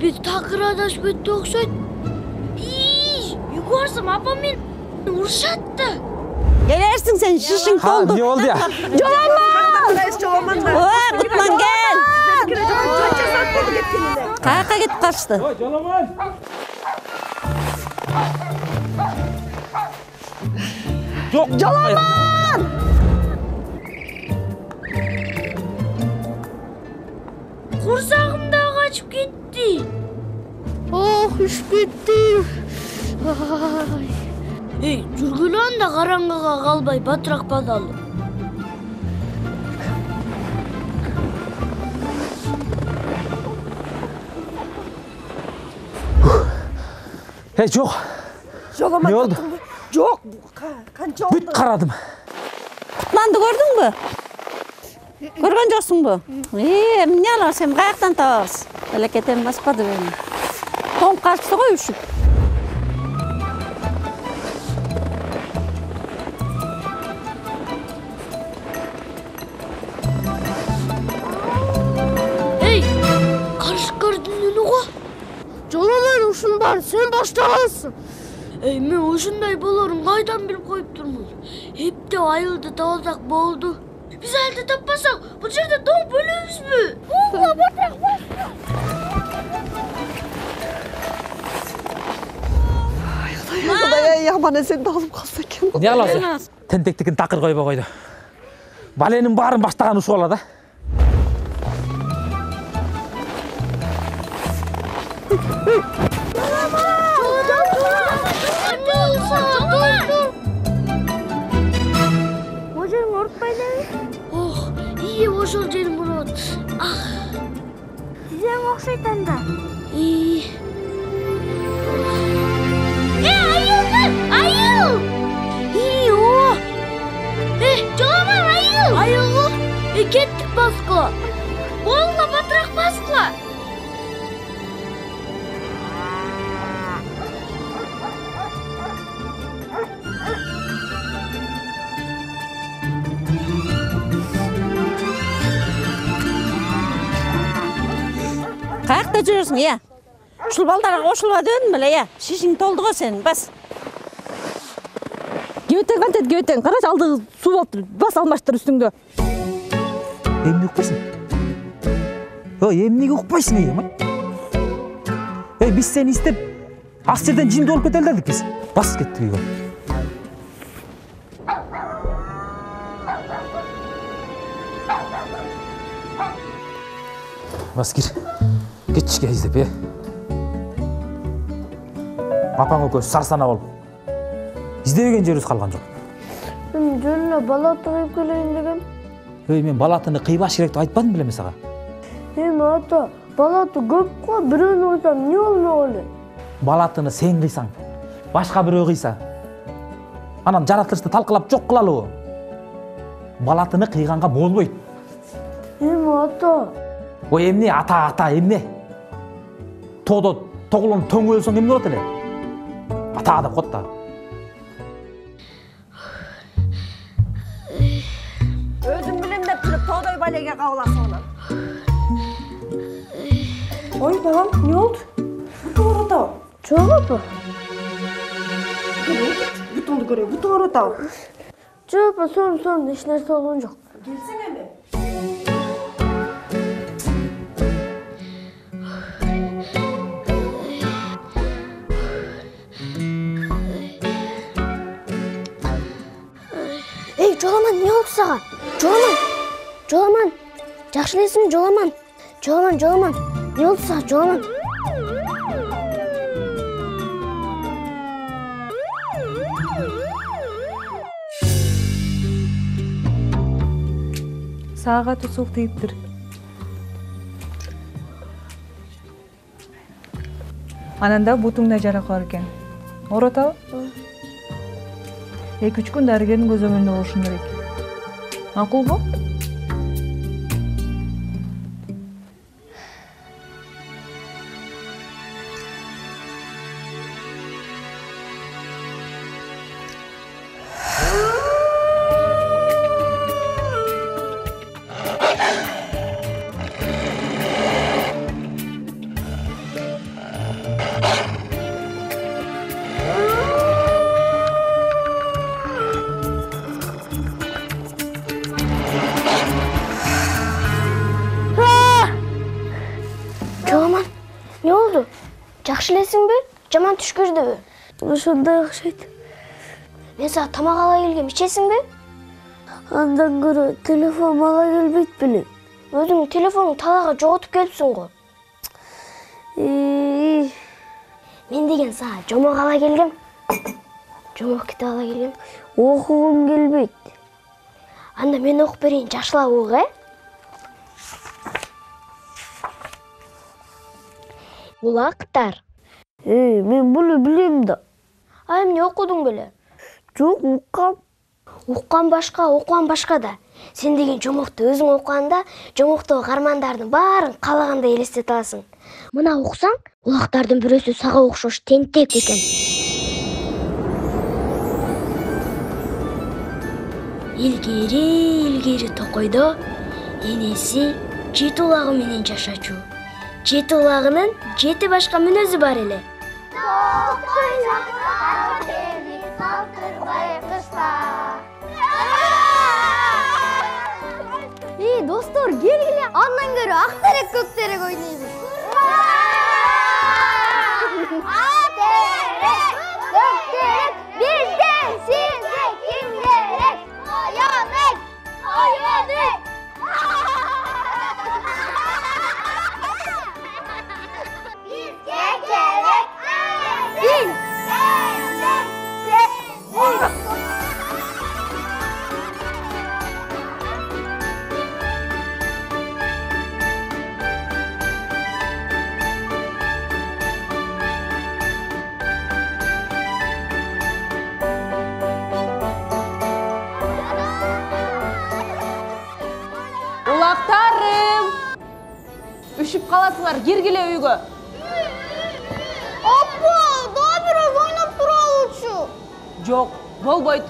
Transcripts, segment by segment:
Biz takır adashıp ketти окшойт. Үйгө барсам апам мени урушат да. Gelersin sen şişin doldu. Ne oldu ya? Jolaman. Kutman gel. Kaka git kaçtı. Jolaman. Yok. Jolaman. Kursağım da kaçıp gitti. Oh üşüp kettim. Жүргүлө анда караңгыга калбай батыраак бадалы. Yok. Jolaman. Ne oldu? Yok. Kança oldu? Büt karadım. Kutmandı gördün mü? Görgen joksun bu. Ne alar sen kayaktan tababız. Eleketen baspadı beni. Ton kaçtı koy üşüp. Jolaman ушун бар, sen баштагаnsın. Мен ушундай болорун кайдан билип коюп турмун? Эптеп айылды табалсак болду. Биз айылды таппасак, бул жерде доңуп өлөбүзбү? Ооба, батыраак басты. Құдай яман sen de alıp kalsa eкен. Ne alası? Tentektikin takır koyup koydu. Balenin bарын баштаган ушул бала да. Ожерің ұртпайды? Ох, ие ошол жерім ұрот. Сізен оқшайт анда. Айыл! Айыл! О! Жоламан айыл! Айылғы? Кеттік басқыла. Болға батырақ басқыла. Kayakta жүрөсүң, ya? Ушул балдарға кошулуп өдүн беле, ya? Шишиң толду го сенин, бас. Кебетең кантет, кебетең. Карач, алды суу болуптур. Бас алмаштыр үстүңдө. Эмне укпайсың? Эмнеге укпайсың, биз сени издеп, ак жерден жинди болуп кетели дедик биз. Бас кеттик үйгө. Бас кир. Кетишке издеп, Апаң экөөбүз сарсана болуп. İzdebеген жерибиз калган жок. Мен жөнүнө балаты кыйып келейин дегем. Мен балатыны кыйбаш керек деп айтпадым беле сага? Ата, балаты көп го, бирөөнү кыйсам эмне болмок эле? Балатыны сен кыйсаң, башка бирөө кыйса. Анан жаратылышты талкалап жок кылалыбы? Балатыны кыйганга болбойт. Ата. Ой, эмне ата, эмне? Тоодо тоголон тоң өлсөң эмне болот эле? Ата деп кот да. Өзүң билем деп туруп тоодой балеге кабыласың анан. Ой, балам, не болду? Бутуң ооруп. Жок апа. Бутуңду көрөй, бутуң ооруп. Жок апа, сон эч нерсе болгон жок. Келсең эми. Jolaman, ne oldu sağa? Jolaman. Жақшы элесиңби, Jolaman? Jolaman. Ne oldu sağa, Jolaman? Сага тусук тийиптир. Анан да бутуңда жарак бар экен. Ооротабы? 2-3 күн дарыгердин көзөмөлүндө болушуң керек. Макулбу? Аламан, не oldu? Жақшы элесиң бе? Жаман түш көрдүбү? Ошондой окшойт. Мен сага тамак ала келгем, ичесиң бе? Андан көрө телефон мага келбейт белең. Өзүң телефонуң талаага жоготуп келипсиң го. Мен деген сага жомок ала келгем. Жомок китеп ала келгем. Окугум келбейт. Анда мен окуп берейин, жакшылап ук, Улактар. Мен буну билем да. А эмне окудуң беле? Жок, уккам. Уккан башка, окуган башка да. Сен деген жомокту өзүң окуганда, жомоктогу кармандардын баарын каалагандай элестете аласың. Мына уксаң, улактардын бирөөсү сага окшош тентек экен. Илгери токойдо энеси 7 улагы менен жашачу. 7 улагынын 7 башка мүнөзү бар эле. Достор, келгиле, андан көрө актерек көктерек ойнойбуз. Актерек, көктерек, бизден сизге ким керек? Оянек, оянек. Бизге керек бин. Улактарым! Үшүп каласыңар, киргиле үйгө. Апа, да бирок ойноп туралычы. Жок, болбойт.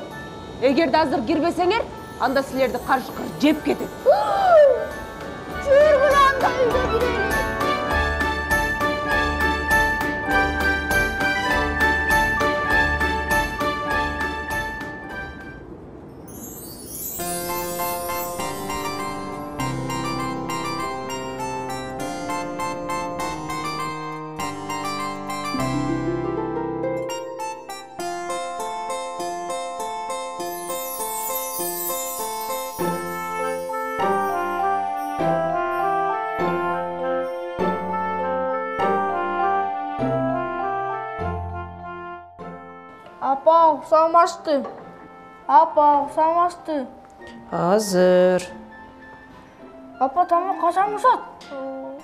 Эгерде азыр кирбесеңер, анда силерди карышкыр жеп кетет. Жүргүл анда үйгө кирели. Апа, уксамашты. Апа, уксамашты. Азыр. Апа, тамак качан бышат?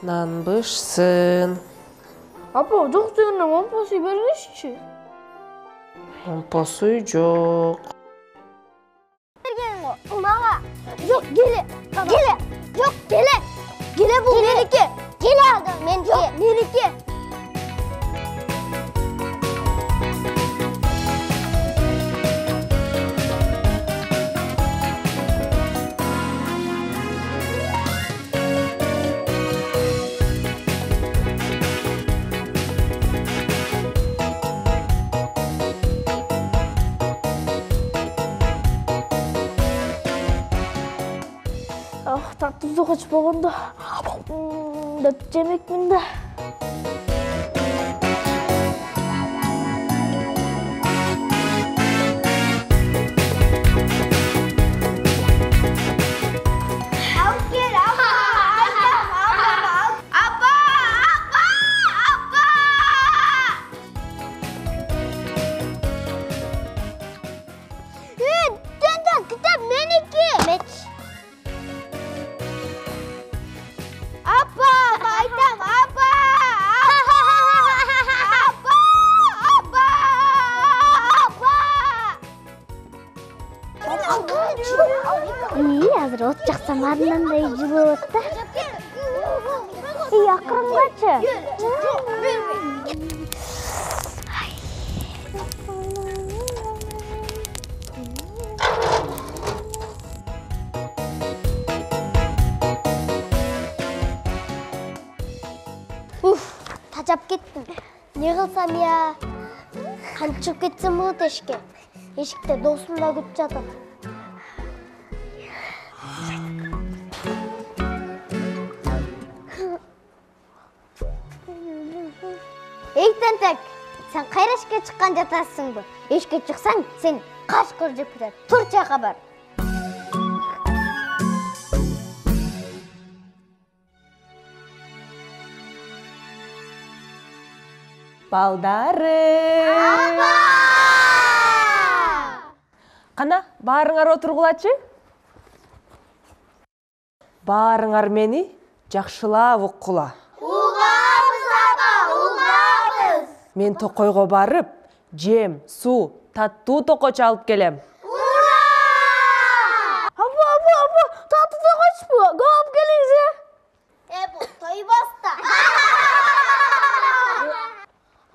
Нан бышсын. Апа, жок дегенде момпосу бергиччи. Момпосу жок. Мага. Жок, келе. Келе. Жок, келе. Келе бул меники. Келе алды, меники. Жок, меники. Тартымды качып болгондо деп жемекмин да. Азыр от жаксам адынан жылып атты. Акырынгачы. Тажап кеттим. Не кылсам я? Канчып кетсем болот эшикке. Эшикте досум да күтүп жатат. Ey tentek, sen kayra eşikке çıkkan жатасың bu. Eşikке çıksan sen kaşkır жеп кетет. Tur çağa бар. Балдарым. Қана, барыңар отырғылачы? Барыңар мені жақшылап ұққыла. Уғабыз, апа, уғабыз. Мен тоқойға барып, жем, су, таттуу тоқоч алып келем. Ура! Апа, татты тоқоч bu. Көп келіңізі. Bu тойбаста.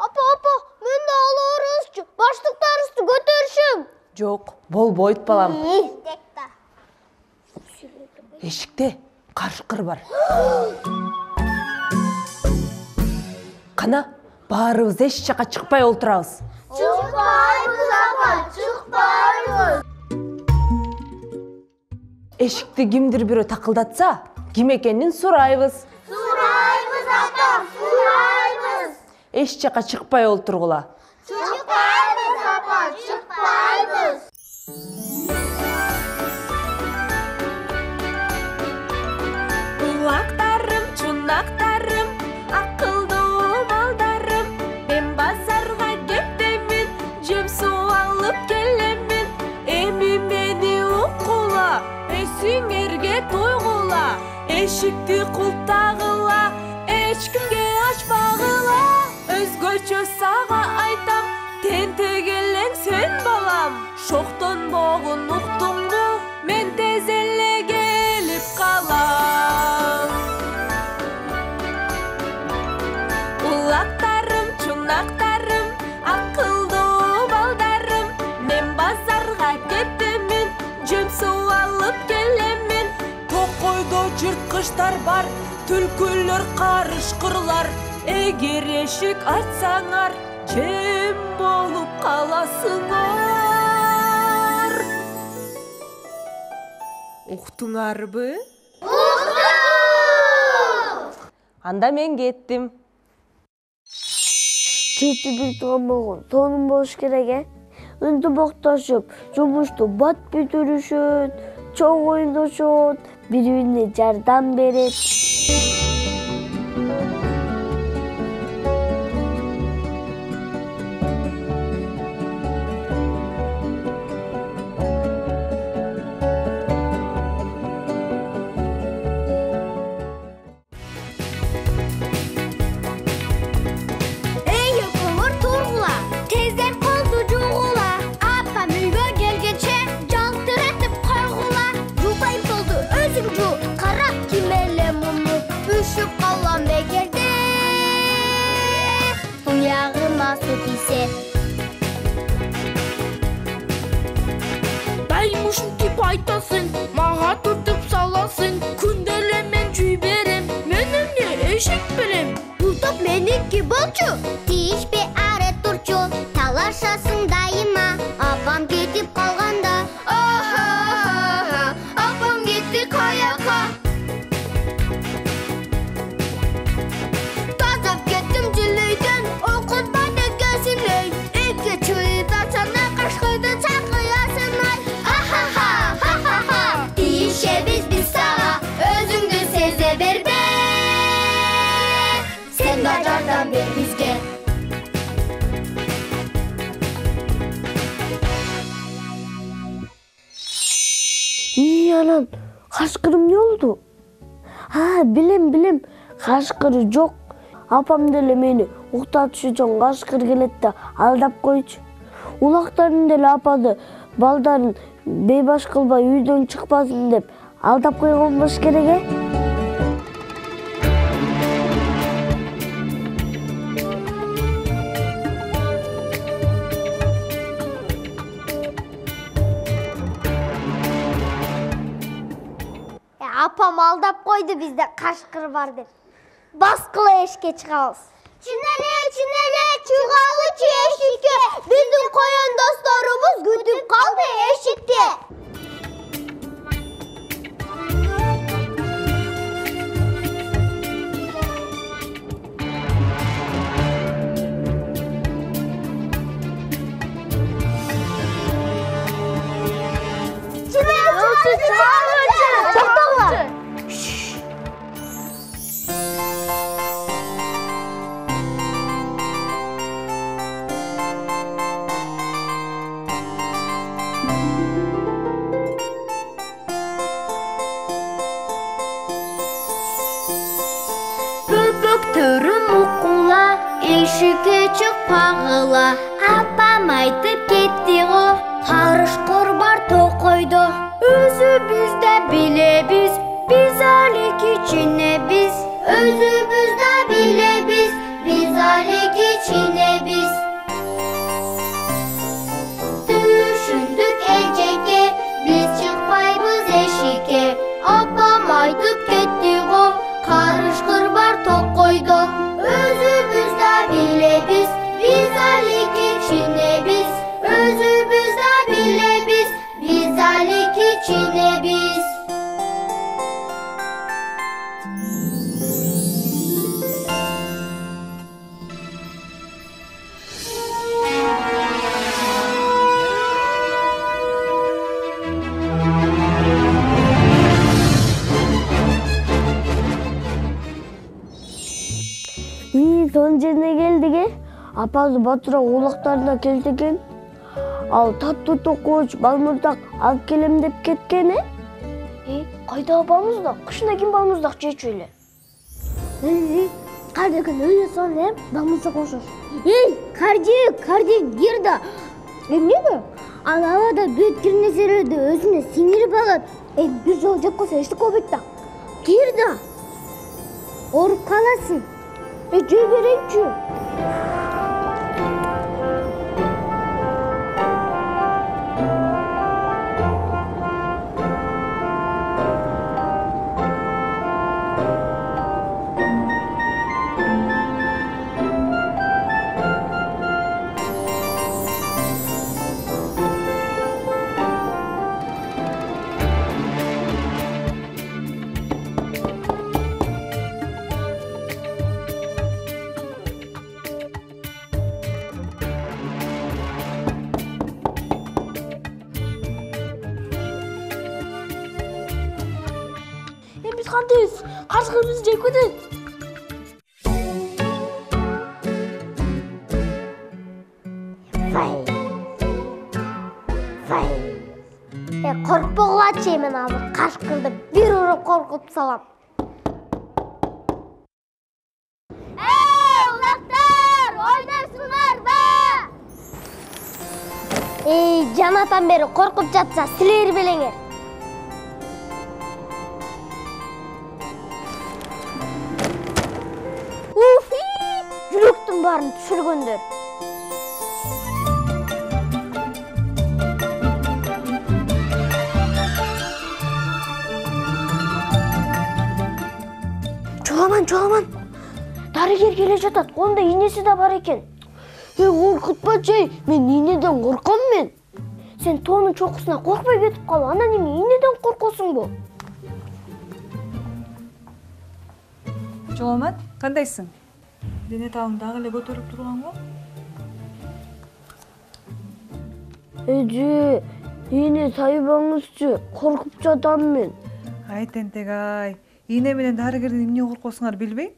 Апа, мен de аларызчы. Баштықтарызды көтершім. Жоқ, болбойт балам. Текта. Эшикте карышкыр бар. Қана, барыбыз эч жака чыкпай олтурабыз. Çıkmayız апа, çıkmayız. Эшикти кимдир бирөө такылдатса, ким экенин сурайбыз. Surayımız апа, surayımız. Эч жака чыкпай олтургула. Çıkmayız апа, çıkmayız. Улактарым, чунактарым, акылдуу балдарым. Мен базарга кеттемин, жем суу алып келемин. Эми мени уккула, эсиңерге тойгула. Эшикти култагыла, эч кимге ачпагыла. Өзгөчө сага айтам, тентегелең сен балам. Шоктонбогун уктуңбу, мен тез эле келип калам. Улактарым, чунактарым, акылдуу балдарым. Мен базарга кеттемин, жем суу алып келемин. Токойдо жырткычтар бар, түлкүлөр, карышкырлар. Эгер эшик ачсаңар, жем болуп каласыңар. Уктуңарбы? Анда мен кеттим. Жети бир тууган болгон тоонум болуш керек, ынтымакташып, жумушту бат бүтүрүшөт, чоң ойношот, бири-бирине жардам берет. Ушинтип айтасың, мага түртүп саласың. Күнделе мен жүй берем, мен эмне эшик берем. Бул топ меники болчу. Тийишпей аре турчу. Талашасың дайыма. Апам кетип калганда. Апам кетти каяка. Тазап кеттим жилейден. Окутпай экенсиңей. Эки чуйуп атсана кашкырды чакыясың ай. Тийишебиz biz сага. Өзүңдү сезе бербе. Sen de жардам бер бизге. Анан кашкырым не болду? Билем. Кашкыры жок. Апам деле мени уктатыш үчүн кашкыр келет да алдап койчу. Улактарын деле апады балдарын бейбаш кылбай үйдөн чыкпасын деп алдап койгон болуш керек. Апам алдап койду бизде кашкыр бар деп. Баскыла эшикке чыгабыз. Чынеле, чыгалы эшикке. Биздин коен досторубуз күтүп калды эшикте. эшикке чыкпагыла. Апам айтып кетти го, карышкыр бар токойдо. Өзүбүз да билебиз, биз али кичинебиз. Өзүбүз да билебиз, биз али кичинебиз. Түшүндүк эжеке, биз чыкпайбыз эшикке. Апам айтып кетти го, карышкыр бар токойдо. Өзүбүз да билебиз, биз али кичинебиз. Өзүбүз да билебиз, биз али кичинебиз. Сон жеріне келдіге, апазы батырақ олақтарына келтіген. Ал татты тоқуыш балмұрдақ алып келем деп кеткені. Қайда балмұрдақ? Қышына кем балмұрдақ жечу еле? Кардыгын өйі сон балмұрдақ қошыр. Кардик, гирда. Емнегі? Ал алада бөт кірнесерді өзіне сіңіріп алады. Bir жол жеп қоса ешті көбетті. Гирда. Орып қаласың. Жөй берейінші. Biz kandayız. Karşımızı çekmedi. Korkpoğula çeymen hazır. Kaşkırdı bir urup korkup salam. Ulaklar! Oynarsınlar da! Janatan beri korkup jatsa sileri bilenger. Жүректің барын түсіргендер. Жоламан. Дарыгер келе жатат. Онда инесі де бар екен. Қорқытпа жай. Мен инеден қорқам мен. Сен тоның чоқысына қорқпай кетіп қал. Ана неме инеден қорқосың бұл. Жоламан, қандайсың? Дене табың дағы эле көтөрүп турган го? Эже, ине тайбаңызчы, коркуп жатам мен. Ай тентек ай, ийне менен дарыгерден эмне коркосуңар билбейм.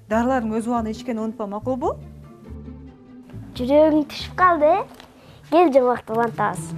Дарылардын өз убагында ичкени унутпа макулбу? Жүрөгүң түшүп калды, кел жомакты улантабыз.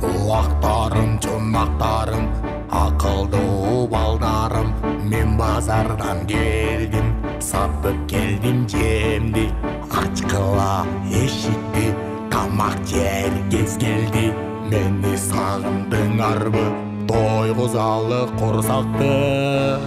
Улактарым, чумактарым, акылдуу балдарым, мен базардан келдим, сатып келдим жемди, ачкыла эшикти, тамак жер кез келди. Мени сагындыңарбы, тойгузалы курсакты.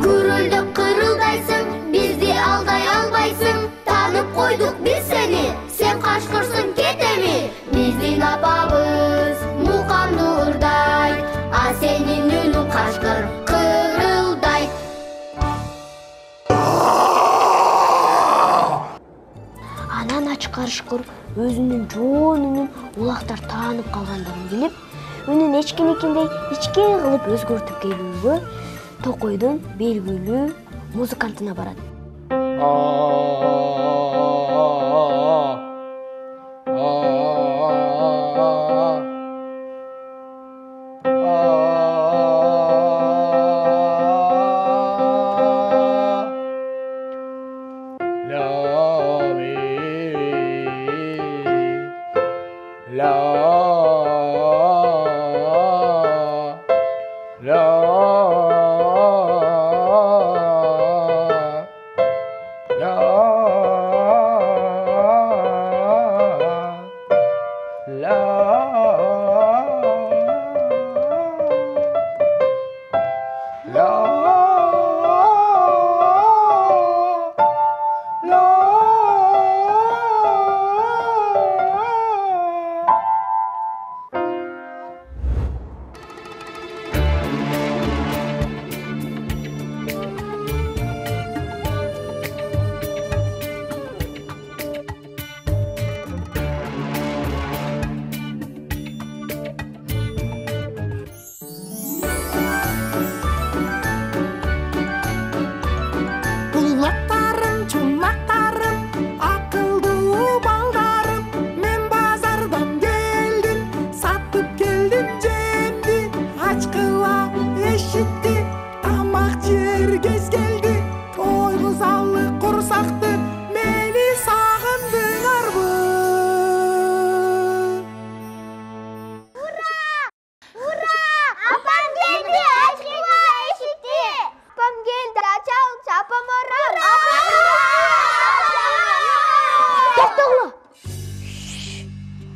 Gürüldüp kırıldaysın, bizdi alday albaysın. Tanıp koyduk biz seni, sen kaşkırsın ketemi. Bizdin apabız, mukamdı urday. A senin ünün kaşkır, kırılday. Anan aç karışkır, özünün çoğun ünün ulaktar tanıp kalgandığını bilip, ünün eçkinikindey içke kılıp özgörtüp kelүүгө Токойдун белгилүү музыкантына барат.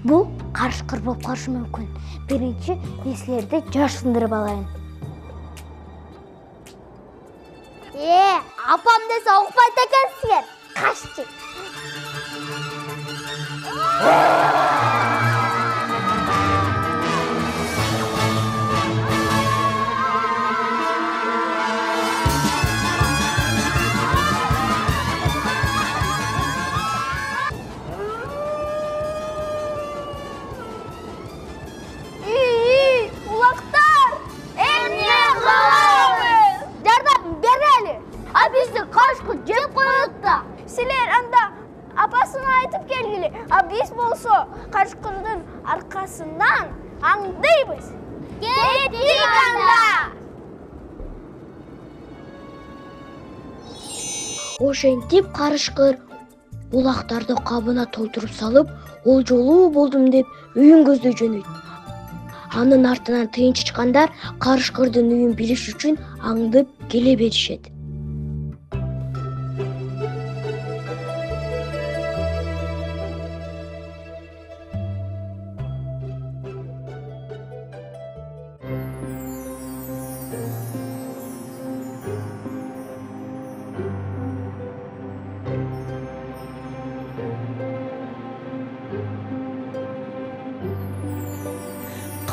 Бул карышкыр болуп калышы мүмкүн. Биринчи нерселерди жашындырып алайын. Апам десе укпайт экенсиңер. Кашчы. Силер анда апасына айтып келгиле. Биз болсо карышкырдын аркасынан аңдыйбыз. Кеттик анда. Ошентип карышкыр улактарды кабына толтуруп салып, ол жолу болдум деп үйүн көздөй жөнөйт. Анын артынан тыйынчы чыккандар карышкырдын үйүн билиш үчүн аңдып келе беришет.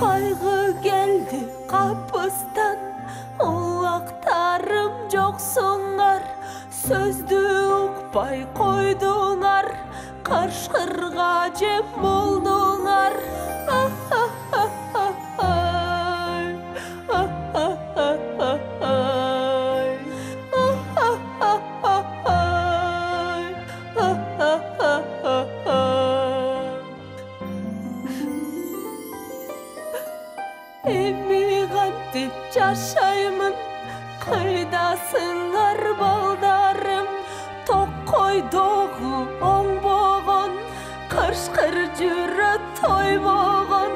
Kaygı geldi kapıstan, ulaktarım joksuңар, sözdü ukpay koyduңар, karışkırga jep bolduңар. Emi kantip yaşayımın, kıydasыңар baldarım, tok koyduğu oң boğun, kırşkır jürü toy boğun.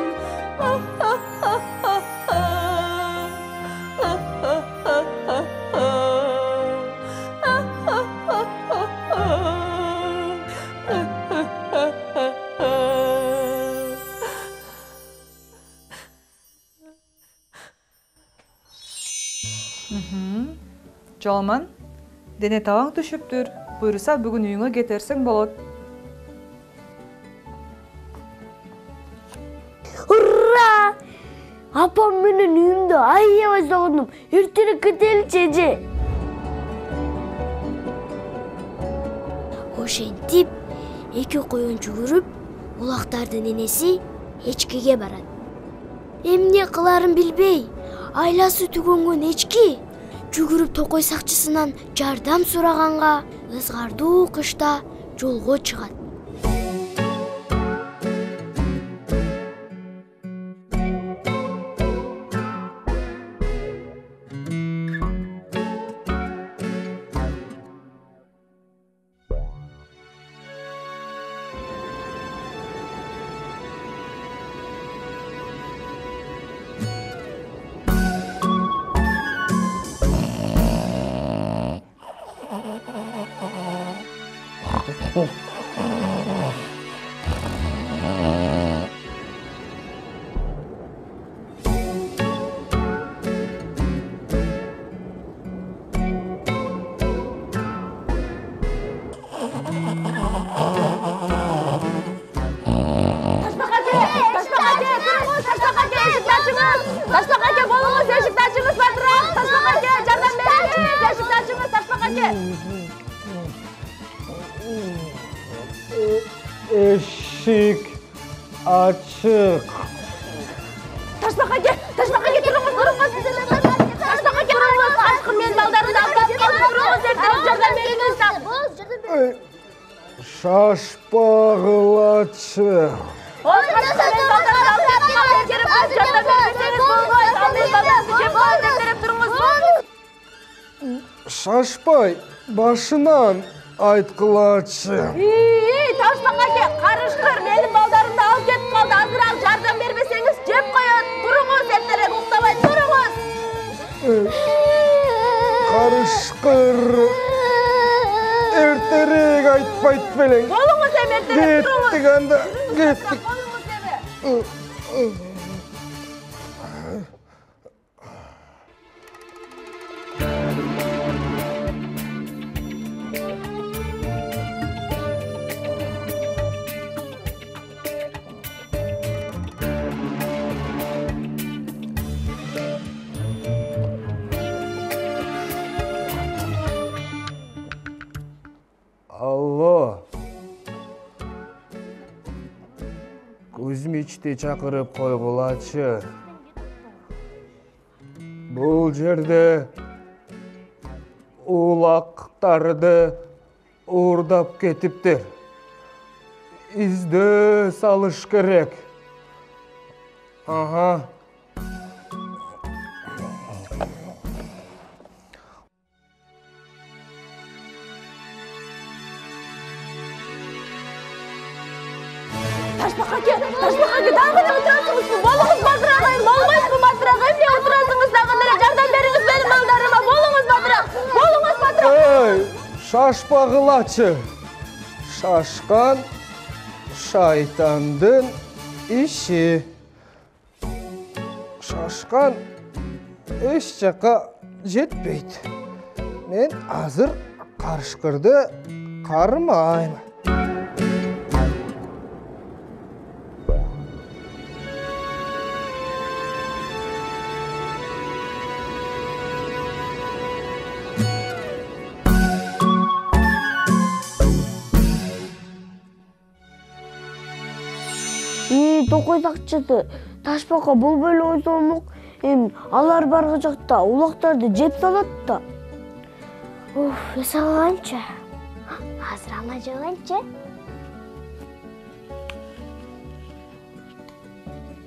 Жолман, дене табаң түшүптүр. Буйруса бүгүн үйүңө кетерсең болот. Ура! Апам менен үйүмдө аябай согундум. Эртерээк кетеличи эже. Ошентип, эки коюн жүгүрүп, улактардын энеси эчкиге барат. Эмне кыларын билбей, айласы түгөнгөн эчки жүгүрүп токой сакчысынан жардам сураганга ызгардуу кышта жолго чыгат. Eşik açık. Taşbaq aka, durunuz. Taşbaq aka, durunuz. Aşkım, men baldarımды alып келіп durunuz, erтерээк жардам бериңиз. Şaşpağılaçı. Şaşpay, başından aytkılaçı. Taşbaq aka, qarışqыр, menin baldarımды alып кетип қалды. Азыраак жардам бербесеңиз жеп коет. Durunuz, erтерээк уктабай durunuz. Karışkır. Erterek aytpayt belen. Болуңуз эми, эртерээк durunuz. Gittik anda, gittik. Болуңуз эми. Алло. Кузьмичти чакырып койгулачы. Бул жерде улактарды уурдап кетиптир. Издөө салыш керек. Ага. Taşbaq aka, dagы эле отурасыңызбы? Болуңуз Батыр агайым, болбойсузбу Батыр агайым? Эмне отурасыңыз дагы эле? Жардам бериңиз менин балдарыма. Болуңуз Батыр агайым. Болуңуз Батыр агайым. Ey, şaşpağılaçı. Şaşkan şeytandın işi. Şaşkan eş жака жетпейт. Мен азыр карышкырды кармайм. Токой сакчысы, Ташбакка болбой эле ойсомок. Эми алар баргы жакта улактарды жеп салат да. Эсаганча. Азыр ана жаганча.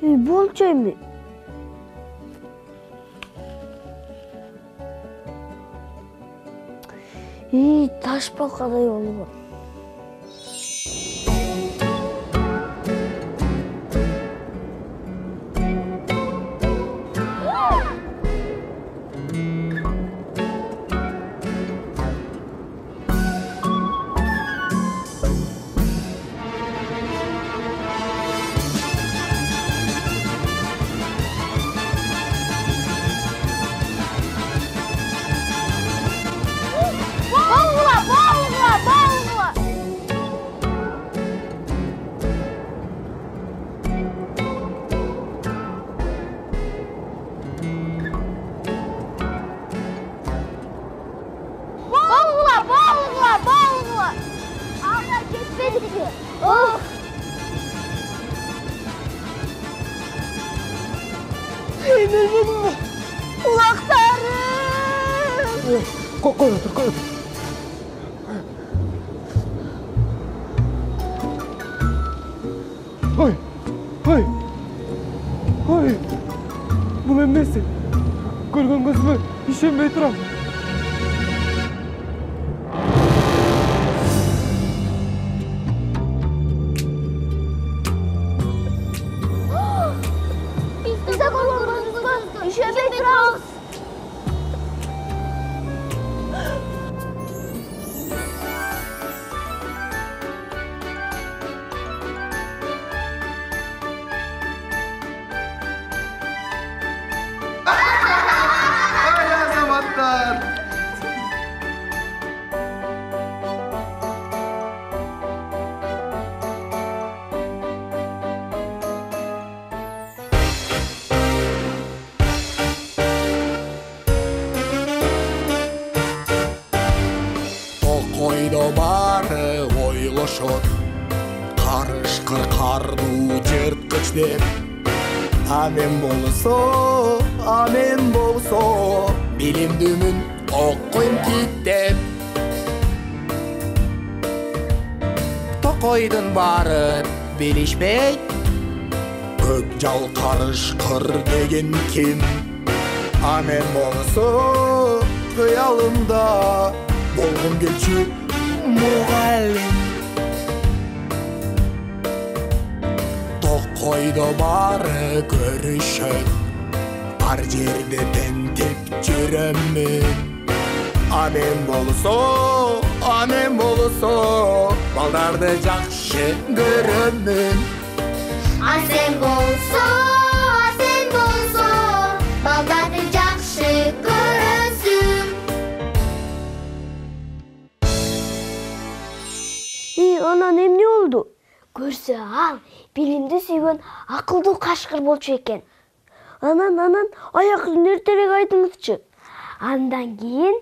Болчу эми. Ташбаккадай болгон. Kulaklarım. Koy otur. Hay. Bu emmesi. Görgön gözüme işenmey turam. Bize korkmamız işe bekliyoruz. Ay azamatlar. Токойдо бары ойлошот карышкыр кардуу жырткыч деп амен болсо билимдүүмүн окуйм киттеп токойдун баары билишпейт көк жал карышкыр деген ким амен болсо кыялымда болгум келчү мугалим токойдо баары көрүшөт ар жерде тентип жүрөмүн амен болсо балдарды жакшы көрөмүн Sen bolso, baldарды жақшы көрөсүң. Анан эмне болду? Көрсө ал билимди сүйгөн акылдуу кашкыр болчу экен. Анан аягын эртерээк айтыңызчы. Андан кийин